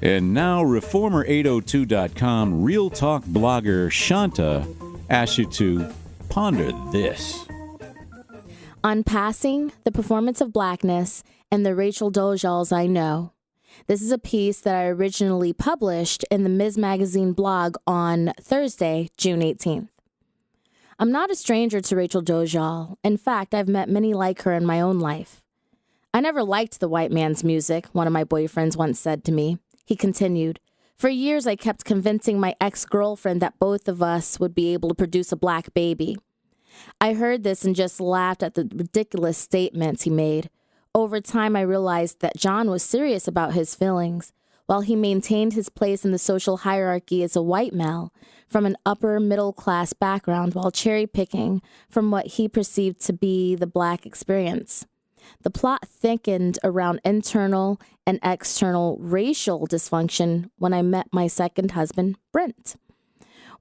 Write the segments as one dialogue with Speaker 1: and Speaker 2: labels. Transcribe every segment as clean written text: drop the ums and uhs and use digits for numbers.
Speaker 1: And now, Reformer802.com Real Talk blogger Shanta asks you to ponder this.
Speaker 2: Unpassing the Performance of Blackness and the Rachel Dolezals I Know. This is a piece that I originally published in the Ms. Magazine blog on Thursday, June 18th. I'm not a stranger to Rachel Dolezal. In fact, I've met many like her in my own life. I never liked the white man's music, one of my boyfriends once said to me. He continued, "For years I kept convincing my ex-girlfriend that both of us would be able to produce a black baby. I heard this and just laughed at the ridiculous statements he made. Over time, I realized that John was serious about his feelings. While he maintained his place in the social hierarchy as a white male from an upper middle-class background while cherry-picking from what he perceived to be the black experience. The plot thickened around internal and external racial dysfunction when I met my second husband, Brent.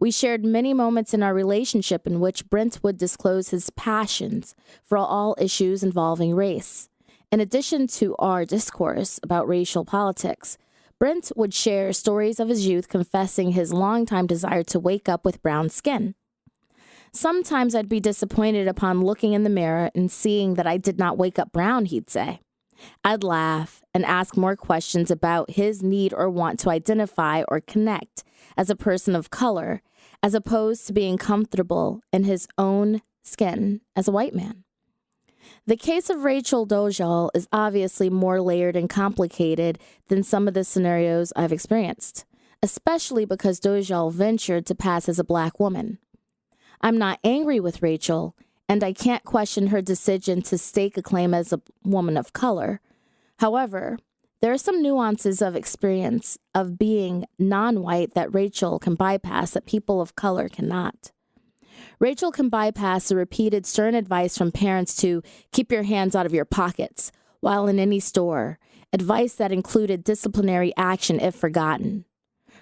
Speaker 2: We shared many moments in our relationship in which Brent would disclose his passions for all issues involving race. In addition to our discourse about racial politics, Brent would share stories of his youth confessing his longtime desire to wake up with brown skin. Sometimes I'd be disappointed upon looking in the mirror and seeing that I did not wake up brown, he'd say. I'd laugh and ask more questions about his need or want to identify or connect as a person of color, as opposed to being comfortable in his own skin as a white man. The case of Rachel Dolezal is obviously more layered and complicated than some of the scenarios I've experienced, especially because Dolezal ventured to pass as a black woman. I'm not angry with Rachel, and I can't question her decision to stake a claim as a woman of color. However, there are some nuances of experience of being non-white that Rachel can bypass that people of color cannot. Rachel can bypass the repeated stern advice from parents to keep your hands out of your pockets while in any store, advice that included disciplinary action if forgotten.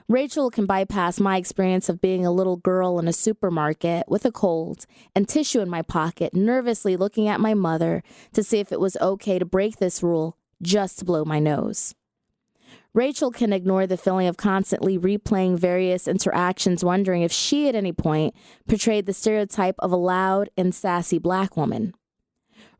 Speaker 2: Rachel can bypass my experience of being a little girl in a supermarket with a cold and tissue in my pocket, nervously looking at my mother to see if it was okay to break this rule just to blow my nose. Rachel can ignore the feeling of constantly replaying various interactions, wondering if she at any point portrayed the stereotype of a loud and sassy black woman.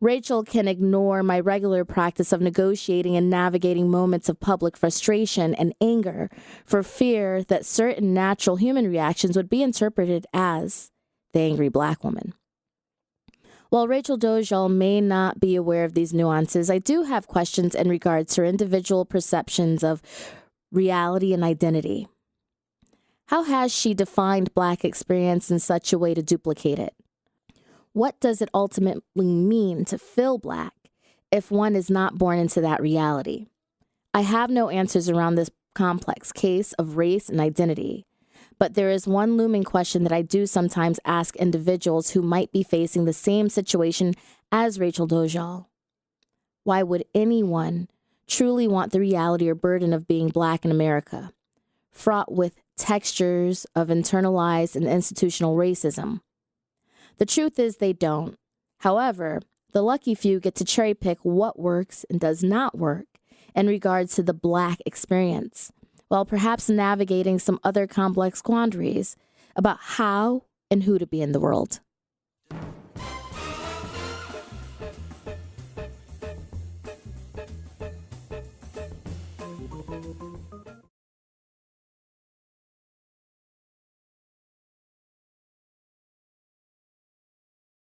Speaker 2: Rachel can ignore my regular practice of negotiating and navigating moments of public frustration and anger for fear that certain natural human reactions would be interpreted as the angry black woman. While Rachel Dolezal may not be aware of these nuances, I do have questions in regards to her individual perceptions of reality and identity. How has she defined black experience in such a way to duplicate it? What does it ultimately mean to feel black if one is not born into that reality? I have no answers around this complex case of race and identity. But there is one looming question that I do sometimes ask individuals who might be facing the same situation as Rachel Dolezal. Why would anyone truly want the reality or burden of being black in America, fraught with textures of internalized and institutional racism? The truth is they don't. However, the lucky few get to cherry pick what works and does not work in regards to the black experience, while perhaps navigating some other complex quandaries about how and who to be in the world.